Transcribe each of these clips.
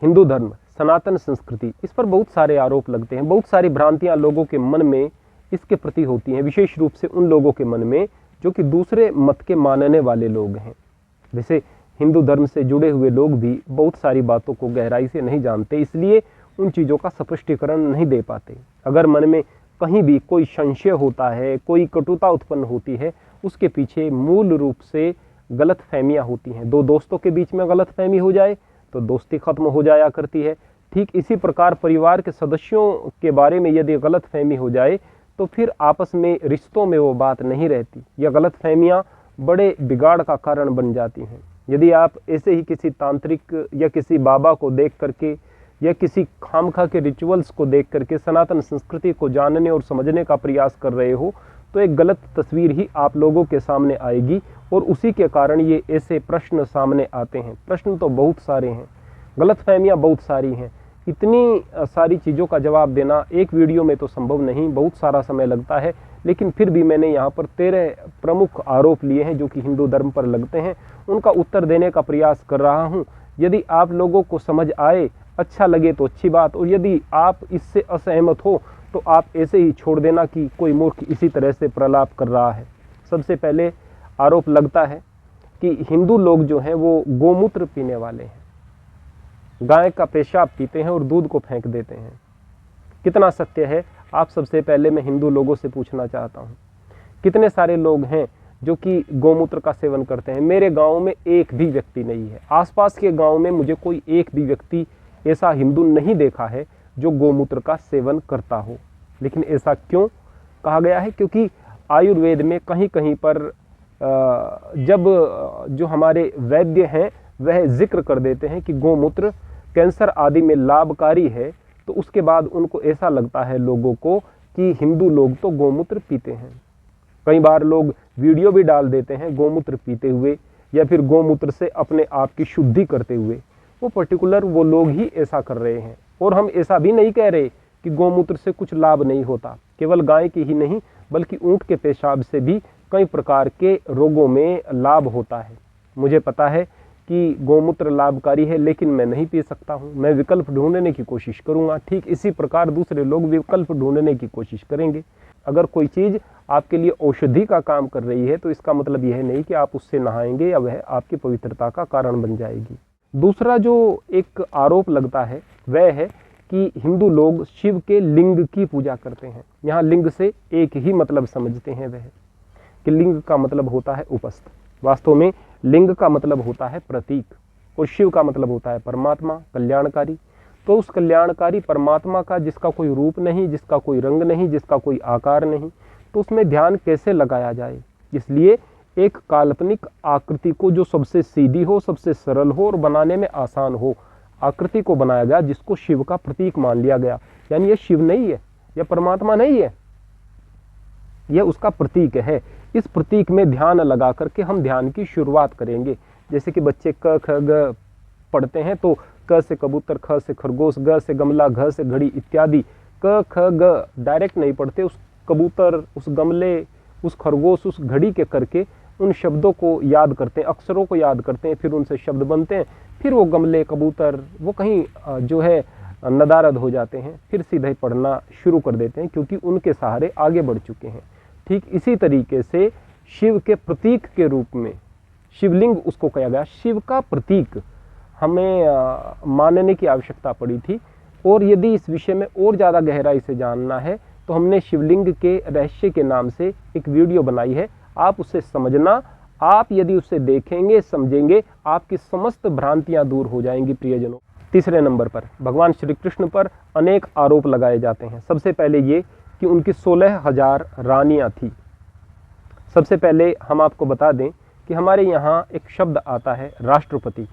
हिंदू धर्म, सनातन संस्कृति, इस पर बहुत सारे आरोप लगते हैं। बहुत सारी भ्रांतियां लोगों के मन में इसके प्रति होती हैं, विशेष रूप से उन लोगों के मन में जो कि दूसरे मत के मानने वाले लोग हैं। जैसे हिंदू धर्म से जुड़े हुए लोग भी बहुत सारी बातों को गहराई से नहीं जानते, इसलिए उन चीज़ों का स्पष्टीकरण नहीं दे पाते। अगर मन में कहीं भी कोई संशय होता है, कोई कटुता उत्पन्न होती है, उसके पीछे मूल रूप से गलतफहमियां होती हैं। दो दोस्तों के बीच में गलतफहमी हो जाए तो दोस्ती खत्म हो जाया करती है। ठीक इसी प्रकार परिवार के सदस्यों के बारे में यदि गलतफहमी हो जाए तो फिर आपस में रिश्तों में वो बात नहीं रहती। यह गलतफहमियां बड़े बिगाड़ का कारण बन जाती हैं। यदि आप ऐसे ही किसी तांत्रिक या किसी बाबा को देख करके या किसी खामखा के रिचुअल्स को देख करके सनातन संस्कृति को जानने और समझने का प्रयास कर रहे हो तो एक गलत तस्वीर ही आप लोगों के सामने आएगी और उसी के कारण ये ऐसे प्रश्न सामने आते हैं। प्रश्न तो बहुत सारे हैं, गलतफहमियां बहुत सारी हैं। इतनी सारी चीज़ों का जवाब देना एक वीडियो में तो संभव नहीं, बहुत सारा समय लगता है। लेकिन फिर भी मैंने यहाँ पर 13 प्रमुख आरोप लिए हैं जो कि हिंदू धर्म पर लगते हैं, उनका उत्तर देने का प्रयास कर रहा हूँ। यदि आप लोगों को समझ आए, अच्छा लगे तो अच्छी बात, और यदि आप इससे असहमत हो तो आप ऐसे ही छोड़ देना कि कोई मूर्ख इसी तरह से प्रलाप कर रहा है। सबसे पहले आरोप लगता है कि हिंदू लोग जो हैं वो गोमूत्र पीने वाले हैं, गाय का पेशाब पीते हैं और दूध को फेंक देते हैं। कितना सत्य है, आप सबसे पहले मैं हिंदू लोगों से पूछना चाहता हूँ। कितने सारे लोग हैं जो कि गोमूत्र का सेवन करते हैं? मेरे गांव में एक भी व्यक्ति नहीं है, आसपास के गांव में मुझे कोई एक भी व्यक्ति ऐसा हिंदू नहीं देखा है जो गोमूत्र का सेवन करता हो। लेकिन ऐसा क्यों कहा गया है? क्योंकि आयुर्वेद में कहीं कहीं पर जब जो हमारे वैद्य हैं वह जिक्र कर देते हैं कि गोमूत्र कैंसर आदि में लाभकारी है, तो उसके बाद उनको ऐसा लगता है लोगों को कि हिंदू लोग तो गोमूत्र पीते हैं। कई बार लोग वीडियो भी डाल देते हैं गोमूत्र पीते हुए या फिर गोमूत्र से अपने आप की शुद्धि करते हुए। वो पर्टिकुलर वो लोग ही ऐसा कर रहे हैं। और हम ऐसा भी नहीं कह रहे कि गोमूत्र से कुछ लाभ नहीं होता। केवल गाय की ही नहीं बल्कि ऊंट के पेशाब से भी कई प्रकार के रोगों में लाभ होता है। मुझे पता है कि गोमूत्र लाभकारी है, लेकिन मैं नहीं पी सकता हूँ। मैं विकल्प ढूंढने की कोशिश करूँगा। ठीक इसी प्रकार दूसरे लोग विकल्प ढूंढने की कोशिश करेंगे। अगर कोई चीज़ आपके लिए औषधि का काम कर रही है तो इसका मतलब यह नहीं कि आप उससे नहाएंगे या वह आपकी पवित्रता का कारण बन जाएगी। दूसरा जो एक आरोप लगता है वह है कि हिंदू लोग शिव के लिंग की पूजा करते हैं। यहाँ लिंग से एक ही मतलब समझते हैं वह कि लिंग का मतलब होता है उपस्थ। वास्तव में लिंग का मतलब होता है प्रतीक और शिव का मतलब होता है परमात्मा, कल्याणकारी। तो उस कल्याणकारी परमात्मा का जिसका कोई रूप नहीं, जिसका कोई रंग नहीं, जिसका कोई आकार नहीं, तो उसमें ध्यान कैसे लगाया जाए? इसलिए एक काल्पनिक आकृति को जो सबसे सीधी हो, सबसे सरल हो और बनाने में आसान हो, आकृति को बनाया गया जिसको शिव का प्रतीक मान लिया गया। यानी ये शिव नहीं है, यह परमात्मा नहीं है, यह उसका प्रतीक है। इस प्रतीक में ध्यान लगा करके हम ध्यान की शुरुआत करेंगे। जैसे कि बच्चे क ख ग पढ़ते हैं तो क से कबूतर, ख से खरगोश, ग से गमला, घ से घड़ी इत्यादि। क ख ग डायरेक्ट नहीं पढ़ते, उस कबूतर, उस गमले, उस खरगोश, उस घड़ी के करके उन शब्दों को याद करते हैं, अक्षरों को याद करते हैं, फिर उनसे शब्द बनते हैं। फिर वो गमले, कबूतर वो कहीं जो है नदारद हो जाते हैं, फिर सीधे पढ़ना शुरू कर देते हैं क्योंकि उनके सहारे आगे बढ़ चुके हैं। ठीक इसी तरीके से शिव के प्रतीक के रूप में शिवलिंग उसको कहा गया, शिव का प्रतीक हमें मानने की आवश्यकता पड़ी थी। और यदि इस विषय में और ज़्यादा गहराई से जानना है तो हमने शिवलिंग के रहस्य के नाम से एक वीडियो बनाई है, आप उसे समझना। आप यदि उसे देखेंगे, समझेंगे, आपकी समस्त भ्रांतियां दूर हो जाएंगी प्रियजनों। तीसरे नंबर पर भगवान श्री कृष्ण पर अनेक आरोप लगाए जाते हैं। सबसे पहले ये कि उनकी 16,000 रानियां थी। सबसे पहले हम आपको बता दें कि हमारे यहाँ एक शब्द आता है राष्ट्रपति,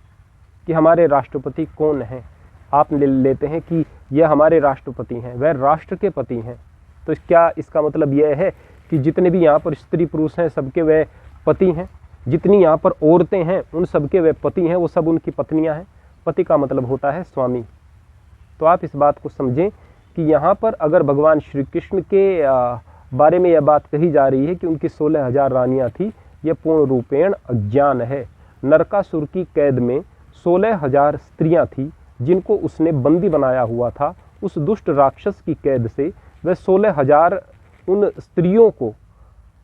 कि हमारे राष्ट्रपति कौन हैं। आप लेते हैं कि यह हमारे राष्ट्रपति हैं, वह राष्ट्र के पति हैं। तो क्या इसका मतलब यह है कि जितने भी यहाँ पर स्त्री पुरुष हैं सबके वह पति हैं? जितनी यहाँ पर औरतें हैं उन सबके वह पति हैं, वो सब उनकी पत्नियाँ हैं? पति का मतलब होता है स्वामी। तो आप इस बात को समझें कि यहाँ पर अगर भगवान श्री कृष्ण के बारे में यह बात कही जा रही है कि उनकी 16,000 रानियाँ थी, यह पूर्ण रूपेण अज्ञान है। नरकासुर की कैद में 16,000 स्त्रियाँ थी जिनको उसने बंदी बनाया हुआ था, उस दुष्ट राक्षस की कैद से वह 16,000 उन स्त्रियों को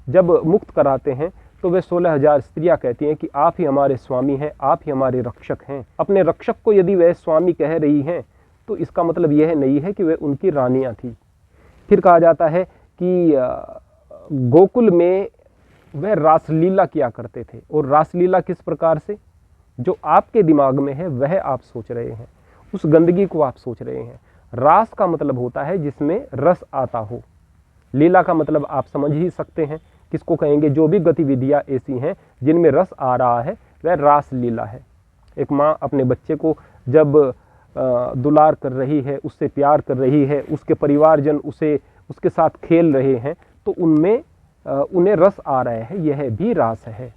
जब मुक्त कराते हैं तो वे 16,000 स्त्रियां कहती हैं कि आप ही हमारे स्वामी हैं, आप ही हमारे रक्षक हैं। अपने रक्षक को यदि वह स्वामी कह रही हैं तो इसका मतलब यह नहीं है कि वे उनकी रानियां थी। फिर कहा जाता है कि गोकुल में वह रासलीला किया करते थे। और रासलीला किस प्रकार से? जो आपके दिमाग में है वह आप सोच रहे हैं, उस गंदगी को आप सोच रहे हैं। रास का मतलब होता है जिसमें रस आता हो। लीला का मतलब आप समझ ही सकते हैं किसको कहेंगे। जो भी गतिविधियां ऐसी हैं जिनमें रस आ रहा है वह रास लीला है। एक माँ अपने बच्चे को जब दुलार कर रही है, उससे प्यार कर रही है, उसके परिवारजन उसके साथ खेल रहे हैं तो उनमें उन्हें रस आ रहा है, यह भी रास है।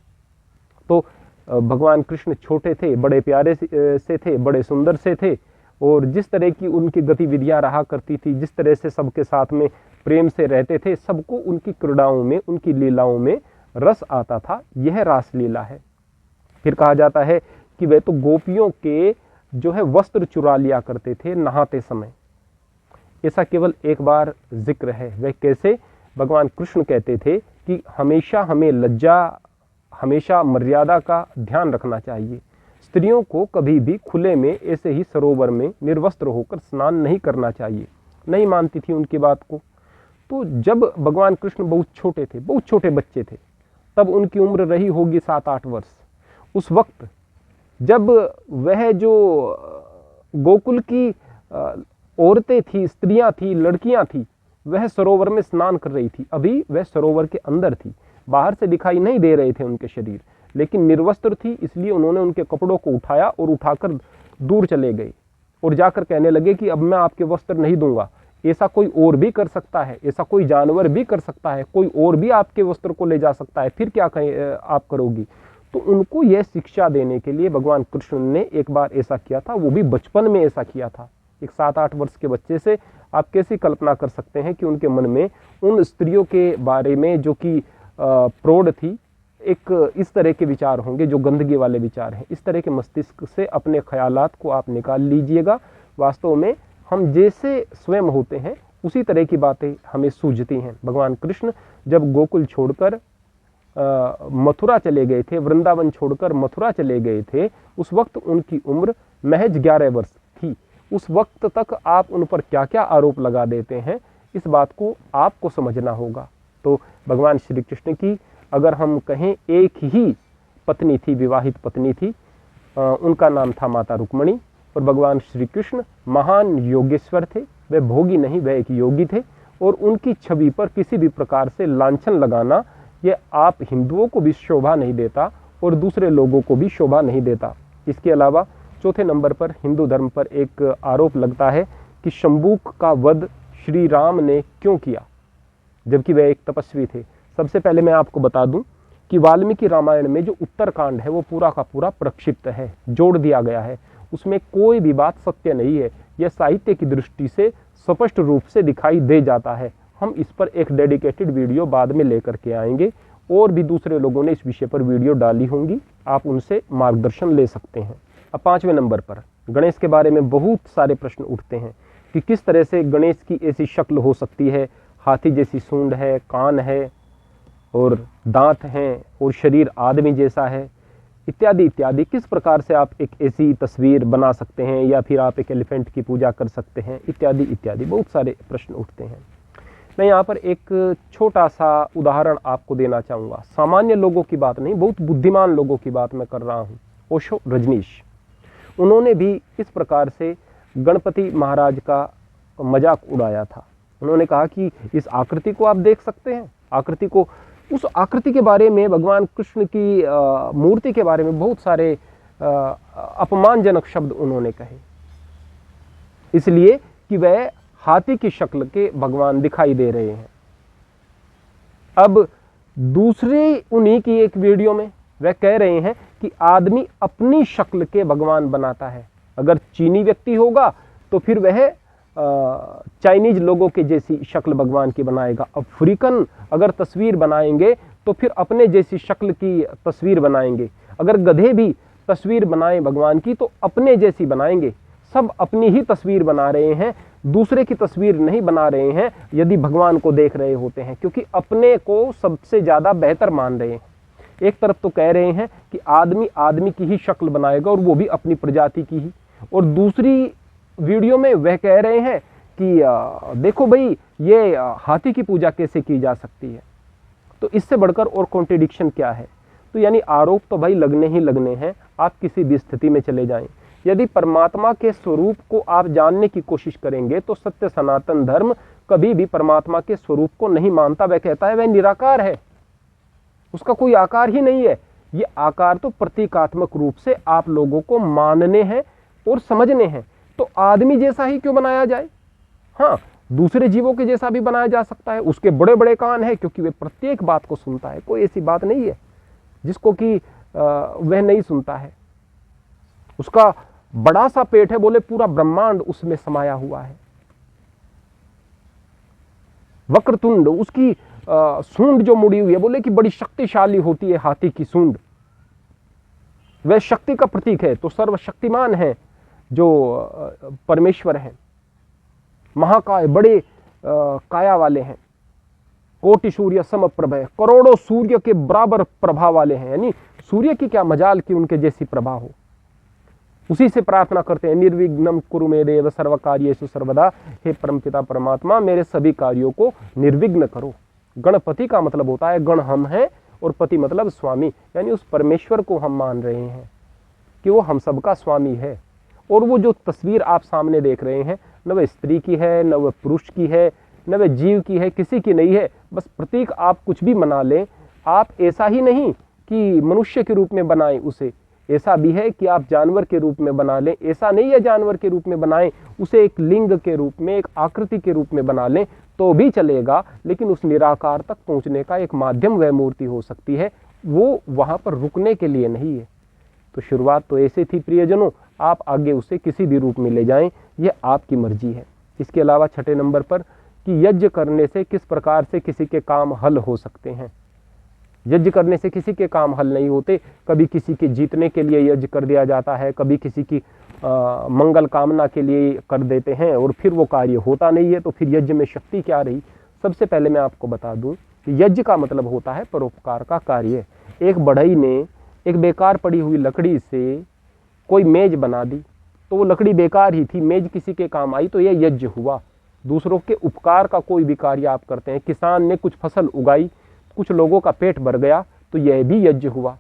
तो भगवान कृष्ण छोटे थे, बड़े प्यारे से थे, बड़े सुंदर से थे, और जिस तरह की उनकी गतिविधियां रहा करती थी, जिस तरह से सबके साथ में प्रेम से रहते थे, सबको उनकी क्रीड़ाओं में, उनकी लीलाओं में रस आता था, यह रास लीला है। फिर कहा जाता है कि वे तो गोपियों के जो है वस्त्र चुरा लिया करते थे नहाते समय। ऐसा केवल एक बार जिक्र है। वह कैसे? भगवान कृष्ण कहते थे कि हमेशा हमें लज्जा, हमेशा मर्यादा का ध्यान रखना चाहिए। स्त्रियों को कभी भी खुले में ऐसे ही सरोवर में निर्वस्त्र होकर स्नान नहीं करना चाहिए। नहीं मानती थी उनकी बात को। तो जब भगवान कृष्ण बहुत छोटे थे, बहुत छोटे बच्चे थे, तब उनकी उम्र रही होगी 7-8 वर्ष। उस वक्त जब वह जो गोकुल की औरतें थी, स्त्रियां थी, लड़कियां थी, वह सरोवर में स्नान कर रही थी। अभी वह सरोवर के अंदर थी, बाहर से दिखाई नहीं दे रहे थे उनके शरीर, लेकिन निर्वस्त्र थी। इसलिए उन्होंने उनके कपड़ों को उठाया और उठाकर दूर चले गए और जाकर कहने लगे कि अब मैं आपके वस्त्र नहीं दूंगा। ऐसा कोई और भी कर सकता है, ऐसा कोई जानवर भी कर सकता है, कोई और भी आपके वस्त्र को ले जा सकता है, फिर क्या आप करोगी? तो उनको यह शिक्षा देने के लिए भगवान कृष्ण ने एक बार ऐसा किया था, वो भी बचपन में ऐसा किया था। एक 7-8 वर्ष के बच्चे से आप कैसी कल्पना कर सकते हैं कि उनके मन में उन स्त्रियों के बारे में जो कि प्रौढ़ थी, एक इस तरह के विचार होंगे जो गंदगी वाले विचार हैं। इस तरह के मस्तिष्क से अपने ख्यालात को आप निकाल लीजिएगा। वास्तव में हम जैसे स्वयं होते हैं उसी तरह की बातें हमें सूझती हैं। भगवान कृष्ण जब गोकुल छोड़कर मथुरा चले गए थे, वृंदावन छोड़कर मथुरा चले गए थे, उस वक्त उनकी उम्र महज 11 वर्ष थी। उस वक्त तक आप उन पर क्या क्या आरोप लगा देते हैं, इस बात को आपको समझना होगा। तो भगवान श्री कृष्ण की अगर हम कहें एक ही पत्नी थी, विवाहित पत्नी थी, उनका नाम था माता रुक्मणी। और भगवान श्री कृष्ण महान योगेश्वर थे, वे भोगी नहीं, वे एक योगी थे। और उनकी छवि पर किसी भी प्रकार से लांछन लगाना ये आप हिंदुओं को भी शोभा नहीं देता और दूसरे लोगों को भी शोभा नहीं देता। इसके अलावा चौथे नंबर पर हिंदू धर्म पर एक आरोप लगता है कि शंबुक का वध श्री राम ने क्यों किया, जबकि वह एक तपस्वी थे। सबसे पहले मैं आपको बता दूं कि वाल्मीकि रामायण में जो उत्तरकांड है वो पूरा का पूरा प्रक्षिप्त है, जोड़ दिया गया है। उसमें कोई भी बात सत्य नहीं है। यह साहित्य की दृष्टि से स्पष्ट रूप से दिखाई दे जाता है। हम इस पर एक डेडिकेटेड वीडियो बाद में लेकर के आएंगे। और भी दूसरे लोगों ने इस विषय पर वीडियो डाली होंगी, आप उनसे मार्गदर्शन ले सकते हैं। अब 5वें नंबर पर गणेश के बारे में बहुत सारे प्रश्न उठते हैं कि किस तरह से गणेश की ऐसी शक्ल हो सकती है, हाथी जैसी सूंड है, कान है और दांत हैं और शरीर आदमी जैसा है, इत्यादि इत्यादि। किस प्रकार से आप एक ऐसी तस्वीर बना सकते हैं, या फिर आप एक एलिफेंट की पूजा कर सकते हैं, इत्यादि इत्यादि बहुत सारे प्रश्न उठते हैं। मैं यहाँ पर एक छोटा सा उदाहरण आपको देना चाहूँगा। सामान्य लोगों की बात नहीं, बहुत बुद्धिमान लोगों की बात मैं कर रहा हूँ। ओशो रजनीश, उन्होंने भी इस प्रकार से गणपति महाराज का मजाक उड़ाया था। उन्होंने कहा कि इस आकृति को आप देख सकते हैं, आकृति को, उस आकृति के बारे में, भगवान कृष्ण की मूर्ति के बारे में बहुत सारे अपमानजनक शब्द उन्होंने कहे, इसलिए कि वह हाथी की शक्ल के भगवान दिखाई दे रहे हैं। अब दूसरे उन्हीं की एक वीडियो में वह कह रहे हैं कि आदमी अपनी शक्ल के भगवान बनाता है। अगर चीनी व्यक्ति होगा तो फिर वह चाइनीज लोगों के जैसी शक्ल भगवान की बनाएगा। अफ्रीकन अगर तस्वीर बनाएंगे तो फिर अपने जैसी शक्ल की तस्वीर बनाएंगे। अगर गधे भी तस्वीर बनाएं भगवान की तो अपने जैसी बनाएंगे। सब अपनी ही तस्वीर बना रहे हैं, दूसरे की तस्वीर नहीं बना रहे हैं यदि भगवान को देख रहे होते हैं, क्योंकि अपने को सबसे ज़्यादा बेहतर मान रहे हैं। एक तरफ तो कह रहे हैं कि आदमी आदमी की ही शक्ल बनाएगा और वो भी अपनी प्रजाति की ही, और दूसरी वीडियो में वह कह रहे हैं कि देखो भाई ये हाथी की पूजा कैसे की जा सकती है। तो इससे बढ़कर और कॉन्ट्रडिक्शन क्या है। तो यानी आरोप तो भाई लगने ही लगने हैं, आप किसी भी स्थिति में चले जाएं। यदि परमात्मा के स्वरूप को आप जानने की कोशिश करेंगे तो सत्य सनातन धर्म कभी भी परमात्मा के स्वरूप को नहीं मानता। वह कहता है वह निराकार है, उसका कोई आकार ही नहीं है। ये आकार तो प्रतीकात्मक रूप से आप लोगों को मानने हैं और समझने हैं। तो आदमी जैसा ही क्यों बनाया जाए? हाँ, दूसरे जीवों के जैसा भी बनाया जा सकता है। उसके बड़े बड़े कान हैं क्योंकि वह प्रत्येक बात को सुनता है। कोई ऐसी बात नहीं है जिसको कि वह नहीं सुनता है। उसका बड़ा सा पेट है, बोले पूरा ब्रह्मांड उसमें समाया हुआ है। वक्रतुंड, उसकी सूंड जो मुड़ी हुई है, बोले कि बड़ी शक्तिशाली होती है हाथी की सूंड, वह शक्ति का प्रतीक है। तो सर्वशक्तिमान है जो परमेश्वर है, महाकाय, बड़े काया वाले हैं। कोटि सूर्य समप्रभ है, करोड़ों सूर्य के बराबर प्रभा वाले हैं। यानी सूर्य की क्या मजाल कि उनके जैसी प्रभा हो। उसी से प्रार्थना करते हैं, निर्विघ्नं कुरु मे देव सर्व कार्येषु सर्वदा। हे परमपिता परमात्मा, मेरे सभी कार्यों को निर्विघ्न करो। गणपति का मतलब होता है गण हम हैं और पति मतलब स्वामी, यानी उस परमेश्वर को हम मान रहे हैं कि वो हम सबका स्वामी है। और वो जो तस्वीर आप सामने देख रहे हैं, न वह स्त्री की है, न वह पुरुष की है, न वह जीव की है, किसी की नहीं है। बस प्रतीक आप कुछ भी बना लें, आप ऐसा ही नहीं कि मनुष्य के रूप में बनाएं उसे, ऐसा भी है कि आप जानवर के रूप में बना लें। ऐसा नहीं है जानवर के रूप में बनाएं, उसे एक लिंग के रूप में, एक आकृति के रूप में बना लें तो भी चलेगा, लेकिन उस निराकार तक पहुंचने का एक माध्यम वह मूर्ति हो सकती है, वो वहां पर रुकने के लिए नहीं है। तो शुरुआत तो ऐसे थी प्रियजनों, आप आगे उसे किसी भी रूप में ले जाएं, यह आपकी मर्जी है। इसके अलावा छठे नंबर पर कि यज्ञ करने से किस प्रकार से किसी के काम हल हो सकते हैं। यज्ञ करने से किसी के काम हल नहीं होते। कभी किसी के जीतने के लिए यज्ञ कर दिया जाता है, कभी किसी की मंगल कामना के लिए कर देते हैं और फिर वो कार्य होता नहीं है। तो फिर यज्ञ में शक्ति क्या रही? सबसे पहले मैं आपको बता दूं कि यज्ञ का मतलब होता है परोपकार का कार्य। एक बढ़ई ने एक बेकार पड़ी हुई लकड़ी से कोई मेज बना दी, तो वो लकड़ी बेकार ही थी, मेज किसी के काम आई, तो यह यज्ञ हुआ। दूसरों के उपकार का कोई भी कार्य आप करते हैं, किसान ने कुछ फसल उगाई, कुछ लोगों का पेट भर गया, तो यह भी यज्ञ हुआ।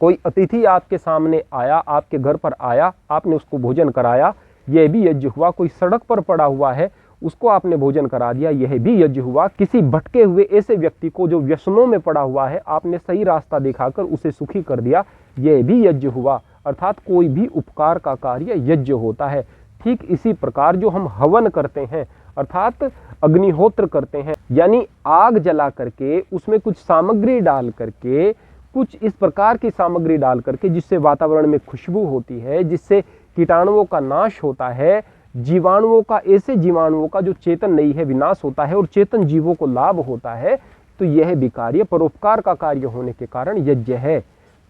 कोई अतिथि आपके सामने आया, आपके घर पर आया, आपने उसको भोजन कराया, यह भी यज्ञ हुआ। कोई सड़क पर पड़ा हुआ है, उसको आपने भोजन करा दिया, यह भी यज्ञ हुआ। किसी भटके हुए ऐसे व्यक्ति को जो व्यसनों में पड़ा हुआ है, आपने सही रास्ता दिखाकर उसे सुखी कर दिया, यह भी यज्ञ हुआ। अर्थात कोई भी उपकार का कार्य यज्ञ होता है। ठीक इसी प्रकार जो हम हवन करते हैं, अर्थात अग्निहोत्र करते हैं, यानी आग जला करके उसमें कुछ सामग्री डाल करके, कुछ इस प्रकार की सामग्री डाल करके जिससे वातावरण में खुशबू होती है, जिससे कीटाणुओं का नाश होता है, जीवाणुओं का, ऐसे जीवाणुओं का जो चेतन नहीं है विनाश होता है और चेतन जीवों को लाभ होता है, तो यह भी कार्य परोपकार का कार्य होने के कारण यज्ञ है।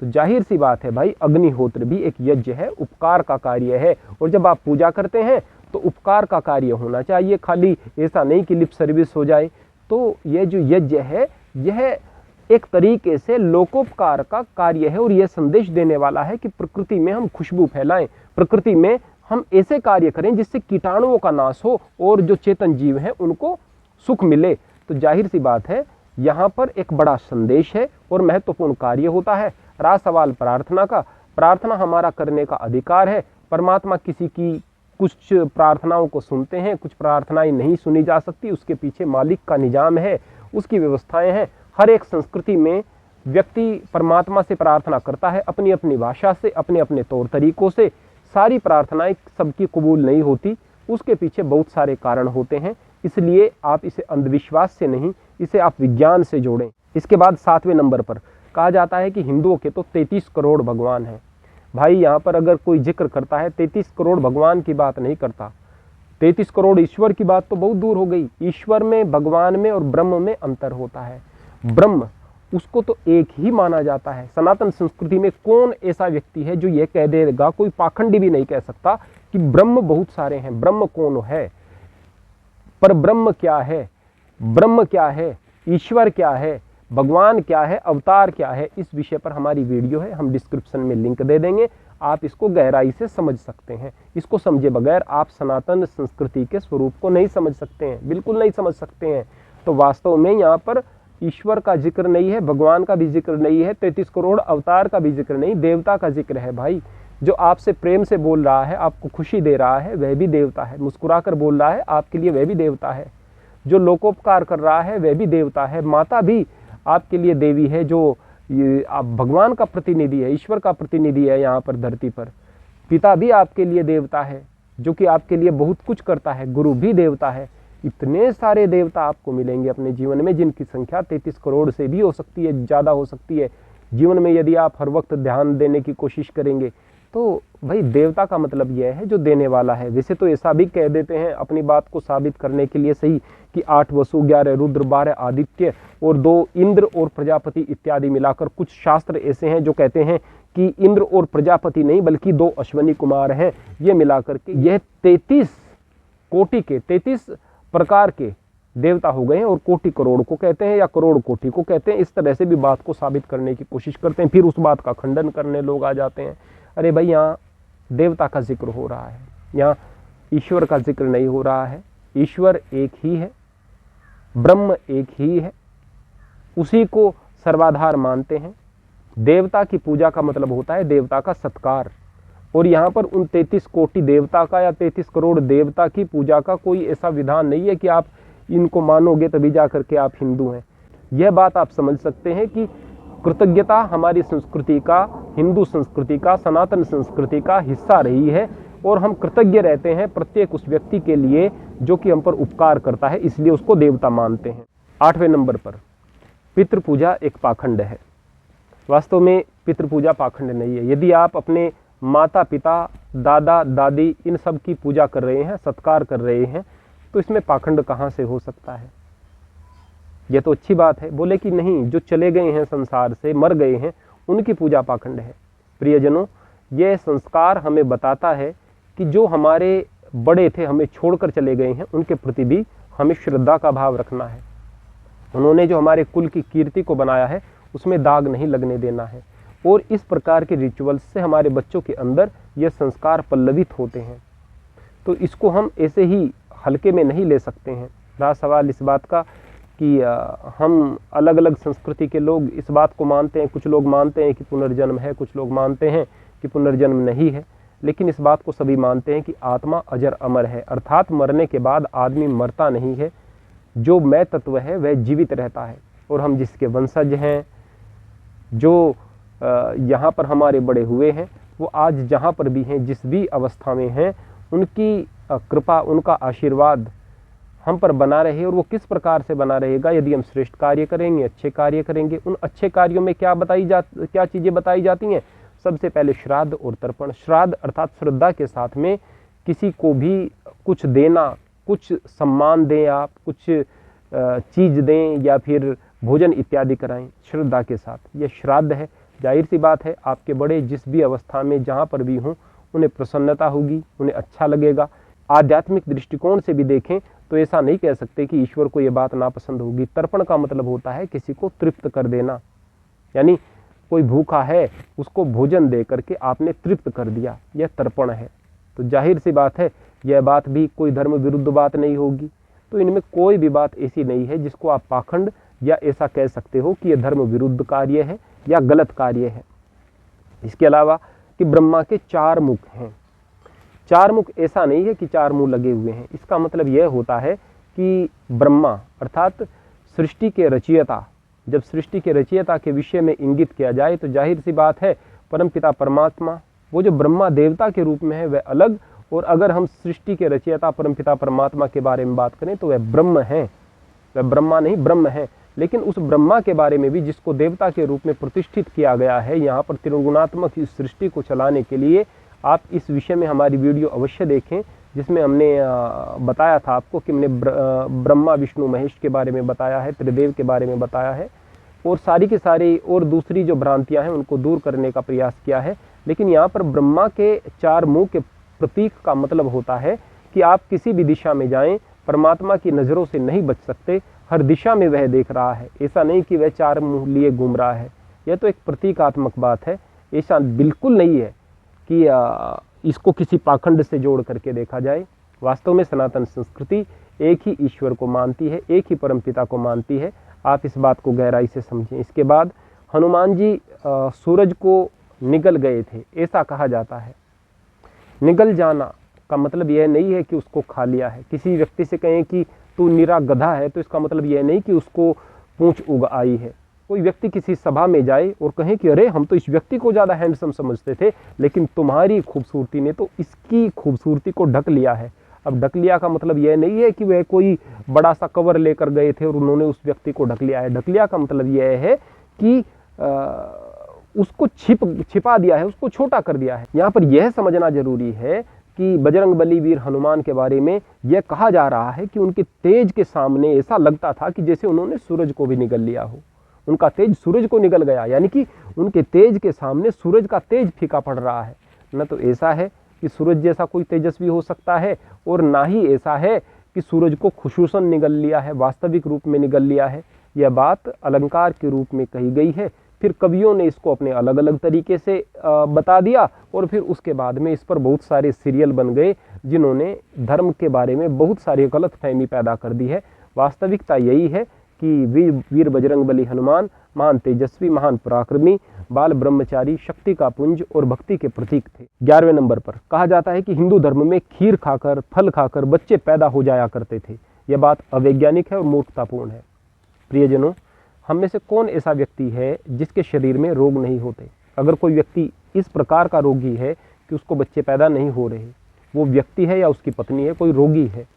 तो जाहिर सी बात है भाई, अग्निहोत्र भी एक यज्ञ है, उपकार का कार्य है। और जब आप पूजा करते हैं तो उपकार का कार्य होना चाहिए, खाली ऐसा नहीं कि लिप सर्विस हो जाए। तो यह जो यज्ञ है, यह एक तरीके से लोकोपकार का कार्य है और यह संदेश देने वाला है कि प्रकृति में हम खुशबू फैलाएं, प्रकृति में हम ऐसे कार्य करें जिससे कीटाणुओं का नाश हो और जो चेतन जीव हैं उनको सुख मिले। तो जाहिर सी बात है, यहाँ पर एक बड़ा संदेश है और महत्वपूर्ण कार्य होता है। रहा सवाल प्रार्थना का, प्रार्थना हमारा करने का अधिकार है। परमात्मा किसी की कुछ प्रार्थनाओं को सुनते हैं, कुछ प्रार्थनाएं नहीं सुनी जा सकती, उसके पीछे मालिक का निजाम है, उसकी व्यवस्थाएं हैं। हर एक संस्कृति में व्यक्ति परमात्मा से प्रार्थना करता है, अपनी अपनी भाषा से, अपने अपने तौर तरीकों से। सारी प्रार्थनाएं सबकी कबूल नहीं होती, उसके पीछे बहुत सारे कारण होते हैं। इसलिए आप इसे अंधविश्वास से नहीं, इसे आप विज्ञान से जोड़ें। इसके बाद 7वें नंबर पर कहा जाता है कि हिंदुओं के तो 33 करोड़ भगवान हैं। भाई यहाँ पर अगर कोई जिक्र करता है 33 करोड़ भगवान की बात नहीं करता, 33 करोड़ ईश्वर की बात तो बहुत दूर हो गई। ईश्वर में, भगवान में और ब्रह्म में अंतर होता है। ब्रह्म, उसको तो एक ही माना जाता है। सनातन संस्कृति में कौन ऐसा व्यक्ति है जो ये कह देगा, कोई पाखंडी भी नहीं कह सकता कि ब्रह्म बहुत सारे हैं। ब्रह्म कौन है, पर ब्रह्म क्या है, ब्रह्म क्या है, ईश्वर क्या है, भगवान क्या है, अवतार क्या है, इस विषय पर हमारी वीडियो है, हम डिस्क्रिप्शन में लिंक दे देंगे, आप इसको गहराई से समझ सकते हैं। इसको समझे बगैर आप सनातन संस्कृति के स्वरूप को नहीं समझ सकते हैं, बिल्कुल नहीं समझ सकते हैं। तो वास्तव में यहाँ पर ईश्वर का जिक्र नहीं है, भगवान का भी जिक्र नहीं है, 33 करोड़ अवतार का भी जिक्र नहीं, देवता का जिक्र है भाई। जो आपसे प्रेम से बोल रहा है, आपको खुशी दे रहा है, वह भी देवता है। मुस्कुरा कर बोल रहा है आपके लिए, वह भी देवता है। जो लोकोपकार कर रहा है वह भी देवता है। माता भी आपके लिए देवी है, जो ये आप भगवान का प्रतिनिधि है, ईश्वर का प्रतिनिधि है यहाँ पर धरती पर। पिता भी आपके लिए देवता है, जो कि आपके लिए बहुत कुछ करता है। गुरु भी देवता है। इतने सारे देवता आपको मिलेंगे अपने जीवन में, जिनकी संख्या 33 करोड़ से भी हो सकती है, ज़्यादा हो सकती है। जीवन में यदि आप हर वक्त ध्यान देने की कोशिश करेंगे तो भाई देवता का मतलब यह है जो देने वाला है। वैसे तो ऐसा भी कह देते हैं अपनी बात को साबित करने के लिए सही कि 8 वसु, 11 रुद्र, 12 आदित्य और 2 इंद्र और प्रजापति इत्यादि मिलाकर, कुछ शास्त्र ऐसे हैं जो कहते हैं कि इंद्र और प्रजापति नहीं बल्कि 2 अश्वनी कुमार हैं, ये मिलाकर के यह 33 कोटि के 33 प्रकार के देवता हो गए हैं। और कोटि करोड़ को कहते हैं या करोड़ कोटि को कहते हैं। इस तरह से भी बात को साबित करने की कोशिश करते हैं, फिर उस बात का खंडन करने लोग आ जाते हैं। अरे भाई, यहाँ देवता का जिक्र हो रहा है, यहाँ ईश्वर का जिक्र नहीं हो रहा है। ईश्वर एक ही है, ब्रह्म एक ही है, उसी को सर्वाधार मानते हैं। देवता की पूजा का मतलब होता है देवता का सत्कार। और यहाँ पर उन 33 कोटि देवता का या 33 करोड़ देवता की पूजा का कोई ऐसा विधान नहीं है कि आप इनको मानोगे तभी जा करके आप हिंदू हैं। यह बात आप समझ सकते हैं कि कृतज्ञता हमारी संस्कृति का, हिंदू संस्कृति का, सनातन संस्कृति का हिस्सा रही है। और हम कृतज्ञ रहते हैं प्रत्येक उस व्यक्ति के लिए जो कि हम पर उपकार करता है, इसलिए उसको देवता मानते हैं। 8वें नंबर पर पितृपूजा एक पाखंड है। वास्तव में पितृपूजा पाखंड नहीं है। यदि आप अपने माता पिता, दादा दादी इन सब की पूजा कर रहे हैं, सत्कार कर रहे हैं, तो इसमें पाखंड कहाँ से हो सकता है? यह तो अच्छी बात है। बोले कि नहीं, जो चले गए हैं संसार से, मर गए हैं, उनकी पूजा पाखंड है। प्रियजनों, यह संस्कार हमें बताता है कि जो हमारे बड़े थे, हमें छोड़कर चले गए हैं, उनके प्रति भी हमें श्रद्धा का भाव रखना है। उन्होंने जो हमारे कुल की कीर्ति को बनाया है, उसमें दाग नहीं लगने देना है। और इस प्रकार के रिचुअल्स से हमारे बच्चों के अंदर ये संस्कार पल्लवित होते हैं। तो इसको हम ऐसे ही हल्के में नहीं ले सकते हैं। रहा सवाल इस बात का कि हम अलग अलग संस्कृति के लोग इस बात को मानते हैं। कुछ लोग मानते हैं कि पुनर्जन्म है, कुछ लोग मानते हैं कि पुनर्जन्म नहीं है। लेकिन इस बात को सभी मानते हैं कि आत्मा अजर अमर है, अर्थात मरने के बाद आदमी मरता नहीं है। जो मैं तत्व है वह जीवित रहता है। और हम जिसके वंशज हैं, जो यहाँ पर हमारे बड़े हुए हैं, वो आज जहाँ पर भी हैं, जिस भी अवस्था में हैं, उनकी कृपा, उनका आशीर्वाद हम पर बना रहे। और वो किस प्रकार से बना रहेगा? यदि हम श्रेष्ठ कार्य करेंगे, अच्छे कार्य करेंगे। उन अच्छे कार्यों में क्या चीज़ें बताई जाती हैं? सबसे पहले श्राद्ध और तर्पण। श्राद्ध अर्थात श्रद्धा के साथ में किसी को भी कुछ देना, कुछ सम्मान दें, आप कुछ चीज़ दें या फिर भोजन इत्यादि कराएं श्रद्धा के साथ, यह श्राद्ध है। जाहिर सी बात है, आपके बड़े जिस भी अवस्था में जहाँ पर भी हों, उन्हें प्रसन्नता होगी, उन्हें अच्छा लगेगा। आध्यात्मिक दृष्टिकोण से भी देखें तो ऐसा नहीं कह सकते कि ईश्वर को ये बात नापसंद होगी। तर्पण का मतलब होता है किसी को तृप्त कर देना, यानी कोई भूखा है उसको भोजन दे करके आपने तृप्त कर दिया, यह तर्पण है। तो जाहिर सी बात है, यह बात भी कोई धर्म विरुद्ध बात नहीं होगी। तो इनमें कोई भी बात ऐसी नहीं है जिसको आप पाखंड या ऐसा कह सकते हो कि यह धर्म विरुद्ध कार्य है या गलत कार्य है। इसके अलावा कि ब्रह्मा के 4 मुख हैं। 4 मुख ऐसा नहीं है कि 4 मुंह लगे हुए हैं। इसका मतलब यह होता है कि ब्रह्मा अर्थात सृष्टि के रचयिता, जब सृष्टि के रचयिता के विषय में इंगित किया जाए तो जाहिर सी बात है परमपिता परमात्मा, वो जो ब्रह्मा देवता के रूप में है वह अलग। और अगर हम सृष्टि के रचयिता परमपिता परमात्मा के बारे में बात करें तो वह ब्रह्म है, वह ब्रह्मा नहीं ब्रह्म है। लेकिन उस ब्रह्मा के बारे में भी, जिसको देवता के रूप में प्रतिष्ठित किया गया है यहाँ पर त्रिगुणात्मक इस सृष्टि को चलाने के लिए, आप इस विषय में हमारी वीडियो अवश्य देखें, जिसमें हमने बताया था आपको कि हमने ब्रह्मा विष्णु महेश के बारे में बताया है, त्रिदेव के बारे में बताया है, और सारी की सारी और दूसरी जो भ्रांतियां हैं उनको दूर करने का प्रयास किया है। लेकिन यहाँ पर ब्रह्मा के 4 मुंह के प्रतीक का मतलब होता है कि आप किसी भी दिशा में जाएं, परमात्मा की नज़रों से नहीं बच सकते। हर दिशा में वह देख रहा है, ऐसा नहीं कि वह चार मुंह लिए घूम रहा है। यह तो एक प्रतीकात्मक बात है, ऐसा बिल्कुल नहीं है कि इसको किसी पाखंड से जोड़ करके देखा जाए। वास्तव में सनातन संस्कृति एक ही ईश्वर को मानती है, एक ही परमपिता को मानती है। आप इस बात को गहराई से समझें। इसके बाद हनुमान जी सूरज को निगल गए थे, ऐसा कहा जाता है। निगल जाना का मतलब यह नहीं है कि उसको खा लिया है। किसी व्यक्ति से कहें कि तू निरा गधा है, तो इसका मतलब यह नहीं कि उसको पूंछ उग आई है। कोई व्यक्ति किसी सभा में जाए और कहें कि अरे हम तो इस व्यक्ति को ज़्यादा हैंडसम समझते थे, लेकिन तुम्हारी खूबसूरती ने तो इसकी खूबसूरती को ढक लिया है। अब ढक लिया का मतलब यह नहीं है कि वह कोई बड़ा सा कवर लेकर गए थे और उन्होंने उस व्यक्ति को ढक लिया है। ढक लिया का मतलब यह है कि उसको छिपा दिया है, उसको छोटा कर दिया है। यहाँ पर यह समझना जरूरी है कि बजरंगबली वीर हनुमान के बारे में यह कहा जा रहा है कि उनके तेज के सामने ऐसा लगता था कि जैसे उन्होंने सूरज को भी निगल लिया हो। उनका तेज सूरज को निगल गया, यानी कि उनके तेज के सामने सूरज का तेज फीका पड़ रहा है। न तो ऐसा है कि सूरज जैसा कोई तेजस्वी हो सकता है, और ना ही ऐसा है कि सूरज को खुशूसन निगल लिया है, वास्तविक रूप में निगल लिया है। यह बात अलंकार के रूप में कही गई है। फिर कवियों ने इसको अपने अलग अलग तरीके से बता दिया, और फिर उसके बाद में इस पर बहुत सारे सीरियल बन गए जिन्होंने धर्म के बारे में बहुत सारी गलतफहमी पैदा कर दी है। वास्तविकता यही है कि वीर बजरंगबली हनुमान महान तेजस्वी, महान पराक्रमी, बाल ब्रह्मचारी, शक्ति का पुंज और भक्ति के प्रतीक थे। 11वें नंबर पर कहा जाता है कि हिंदू धर्म में खीर खाकर, फल खाकर बच्चे पैदा हो जाया करते थे। यह बात अवैज्ञानिक है और मूर्खतापूर्ण है। प्रियजनों, हम में से कौन ऐसा व्यक्ति है जिसके शरीर में रोग नहीं होते? अगर कोई व्यक्ति इस प्रकार का रोगी है कि उसको बच्चे पैदा नहीं हो रहे, वो व्यक्ति है या उसकी पत्नी है, कोई रोगी है,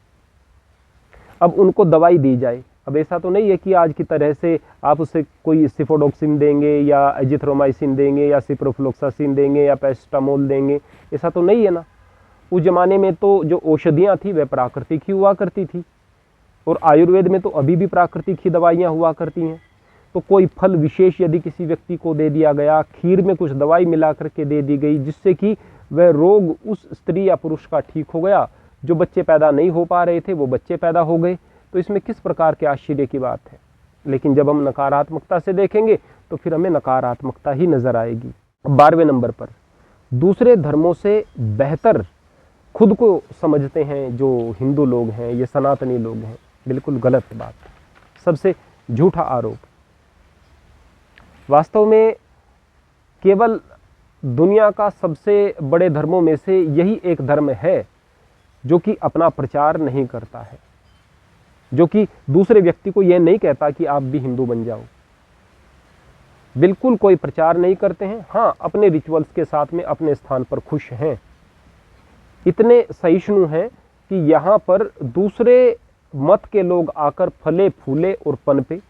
अब उनको दवाई दी जाए। अब ऐसा तो नहीं है कि आज की तरह से आप उसे कोई सिफोडोक्सिन देंगे या एजिथ्रोमाइसिन देंगे या सिप्रोफ्लोक्सासिन देंगे या पैरासिटामोल देंगे, ऐसा तो नहीं है ना। उस जमाने में तो जो औषधियाँ थी वह प्राकृतिक ही हुआ करती थी, और आयुर्वेद में तो अभी भी प्राकृतिक ही दवाइयाँ हुआ करती हैं। तो कोई फल विशेष यदि किसी व्यक्ति को दे दिया गया, खीर में कुछ दवाई मिला करके दे दी गई, जिससे कि वह रोग उस स्त्री या पुरुष का ठीक हो गया, जो बच्चे पैदा नहीं हो पा रहे थे वो बच्चे पैदा हो गए, तो इसमें किस प्रकार के आश्चर्य की बात है। लेकिन जब हम नकारात्मकता से देखेंगे तो फिर हमें नकारात्मकता ही नजर आएगी। 12वें नंबर पर दूसरे धर्मों से बेहतर खुद को समझते हैं जो हिंदू लोग हैं, ये सनातनी लोग हैं। बिल्कुल गलत बात, सबसे झूठा आरोप। वास्तव में केवल दुनिया का सबसे बड़े धर्मों में से यही एक धर्म है जो कि अपना प्रचार नहीं करता है, जो कि दूसरे व्यक्ति को यह नहीं कहता कि आप भी हिंदू बन जाओ। बिल्कुल कोई प्रचार नहीं करते हैं। हाँ, अपने रिचुअल्स के साथ में अपने स्थान पर खुश हैं। इतने सहिष्णु हैं कि यहाँ पर दूसरे मत के लोग आकर फले फूले और पनपे,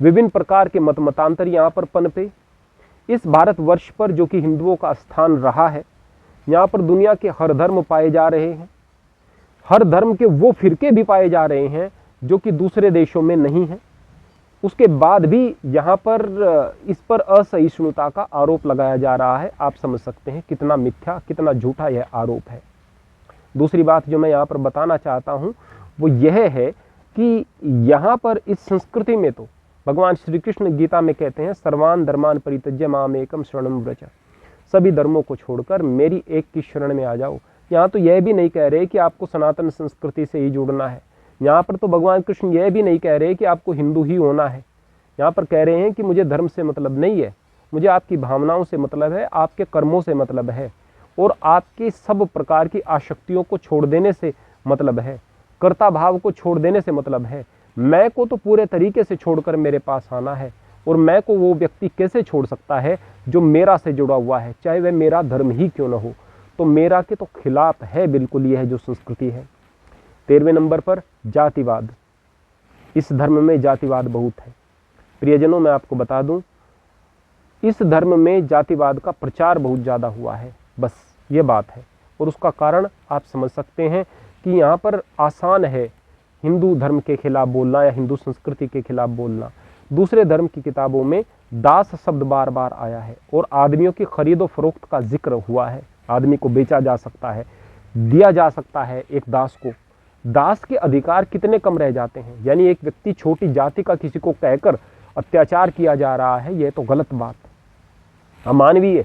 विभिन्न प्रकार के मत मतांतर यहाँ पर पनपे। इस भारतवर्ष पर जो कि हिंदुओं का स्थान रहा है, यहाँ पर दुनिया के हर धर्म पाए जा रहे हैं। हर धर्म के वो फिरके भी पाए जा रहे हैं जो कि दूसरे देशों में नहीं है। उसके बाद भी यहाँ पर इस पर असहिष्णुता का आरोप लगाया जा रहा है। आप समझ सकते हैं कितना मिथ्या, कितना झूठा यह आरोप है। दूसरी बात जो मैं यहाँ पर बताना चाहता हूँ वो यह है कि यहाँ पर इस संस्कृति में तो भगवान श्री कृष्ण गीता में कहते हैं, सर्वान धर्मान परित्यज्य माम एकम शरणम व्रज, सभी धर्मों को छोड़कर मेरी एक की शरण में आ जाओ। यहाँ तो यह भी नहीं कह रहे कि आपको सनातन संस्कृति से ही जुड़ना है। यहाँ पर तो भगवान कृष्ण यह भी नहीं कह रहे कि आपको हिंदू ही होना है। यहाँ पर कह रहे हैं कि मुझे धर्म से मतलब नहीं है, मुझे आपकी भावनाओं से मतलब है, आपके कर्मों से मतलब है, और आपकी सब प्रकार की आसक्तियों को छोड़ देने से मतलब है, कर्ता भाव को छोड़ देने से मतलब है। मैं को तो पूरे तरीके से छोड़कर मेरे पास आना है, और मैं को वो व्यक्ति कैसे छोड़ सकता है जो मेरा से जुड़ा हुआ है, चाहे वह मेरा धर्म ही क्यों न हो। तो मेरा के तो खिलाफ है बिल्कुल यह जो संस्कृति है। 13वें नंबर पर जातिवाद। इस धर्म में जातिवाद बहुत है। प्रियजनों, मैं आपको बता दूं, इस धर्म में जातिवाद का प्रचार बहुत ज़्यादा हुआ है, बस ये बात है। और उसका कारण आप समझ सकते हैं कि यहाँ पर आसान है हिंदू धर्म के खिलाफ बोलना या हिंदू संस्कृति के खिलाफ बोलना। दूसरे धर्म की किताबों में दास शब्द बार बार आया है और आदमियों की खरीदो फरोख्त का जिक्र हुआ है। आदमी को बेचा जा सकता है, दिया जा सकता है एक दास को। दास के अधिकार कितने कम रह जाते हैं। यानी एक व्यक्ति छोटी जाति का किसी को कहकर अत्याचार किया जा रहा है, यह तो गलत बात, अमानवीय।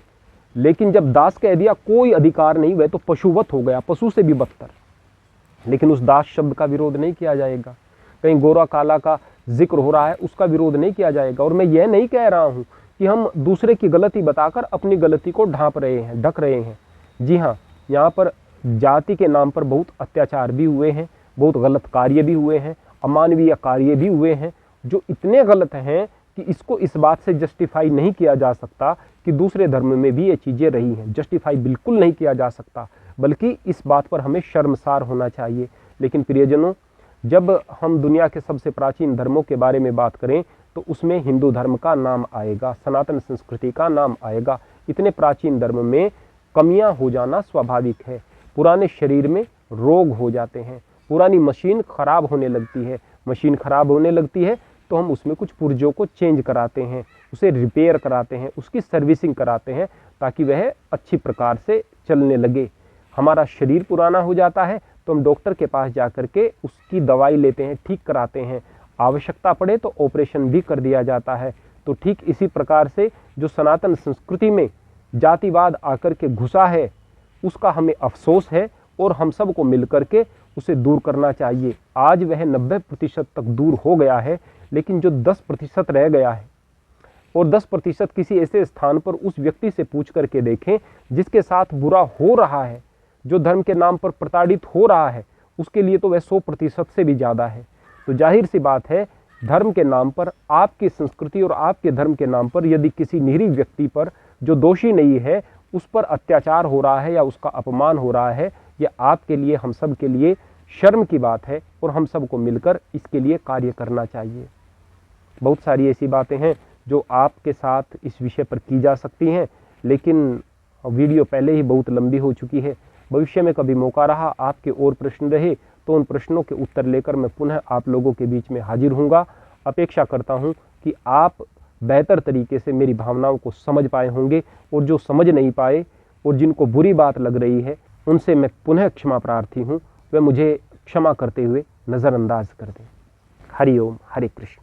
लेकिन जब दास कह दिया कोई अधिकार नहीं, वह तो पशुवत हो गया, पशु से भी बदतर। लेकिन उस दास शब्द का विरोध नहीं किया जाएगा। कहीं गोरा काला का जिक्र हो रहा है, उसका विरोध नहीं किया जाएगा। और मैं यह नहीं कह रहा हूं कि हम दूसरे की गलती बताकर अपनी गलती को ढांप रहे हैं, ढक रहे हैं। जी हाँ, यहाँ पर जाति के नाम पर बहुत अत्याचार भी हुए हैं, बहुत गलत कार्य भी हुए हैं, अमानवीय कार्य भी हुए हैं, जो इतने गलत हैं कि इसको इस बात से जस्टिफाई नहीं किया जा सकता कि दूसरे धर्म में भी ये चीज़ें रही हैं। जस्टिफाई बिल्कुल नहीं किया जा सकता, बल्कि इस बात पर हमें शर्मसार होना चाहिए। लेकिन प्रियजनों, जब हम दुनिया के सबसे प्राचीन धर्मों के बारे में बात करें तो उसमें हिंदू धर्म का नाम आएगा, सनातन संस्कृति का नाम आएगा। इतने प्राचीन धर्म में कमियां हो जाना स्वाभाविक है। पुराने शरीर में रोग हो जाते हैं, पुरानी मशीन खराब होने लगती है। मशीन खराब होने लगती है तो हम उसमें कुछ पुर्जों को चेंज कराते हैं, उसे रिपेयर कराते हैं, उसकी सर्विसिंग कराते हैं ताकि वह अच्छी प्रकार से चलने लगे। हमारा शरीर पुराना हो जाता है तो हम डॉक्टर के पास जा कर के उसकी दवाई लेते हैं, ठीक कराते हैं। आवश्यकता पड़े तो ऑपरेशन भी कर दिया जाता है। तो ठीक इसी प्रकार से जो सनातन संस्कृति में जातिवाद आकर के घुसा है, उसका हमें अफसोस है और हम सबको मिलकर के उसे दूर करना चाहिए। आज वह 90% तक दूर हो गया है, लेकिन जो 10% रह गया है, और 10% किसी ऐसे स्थान पर उस व्यक्ति से पूछ करके देखें जिसके साथ बुरा हो रहा है, जो धर्म के नाम पर प्रताड़ित हो रहा है, उसके लिए तो वह 100% से भी ज़्यादा है। तो जाहिर सी बात है, धर्म के नाम पर, आपकी संस्कृति और आपके धर्म के नाम पर यदि किसी निरीह व्यक्ति पर जो दोषी नहीं है उस पर अत्याचार हो रहा है या उसका अपमान हो रहा है, यह आपके लिए, हम सब के लिए शर्म की बात है और हम सबको मिलकर इसके लिए कार्य करना चाहिए। बहुत सारी ऐसी बातें हैं जो आपके साथ इस विषय पर की जा सकती हैं, लेकिन वीडियो पहले ही बहुत लंबी हो चुकी है। भविष्य में कभी मौका रहा, आपके और प्रश्न रहे तो उन प्रश्नों के उत्तर लेकर मैं पुनः आप लोगों के बीच में हाजिर हूँगा। अपेक्षा करता हूँ कि आप बेहतर तरीके से मेरी भावनाओं को समझ पाए होंगे, और जो समझ नहीं पाए और जिनको बुरी बात लग रही है उनसे मैं पुनः क्षमा प्रार्थी हूँ, वे मुझे क्षमा करते हुए नज़रअंदाज कर दें। हरि ओम, हरे कृष्ण।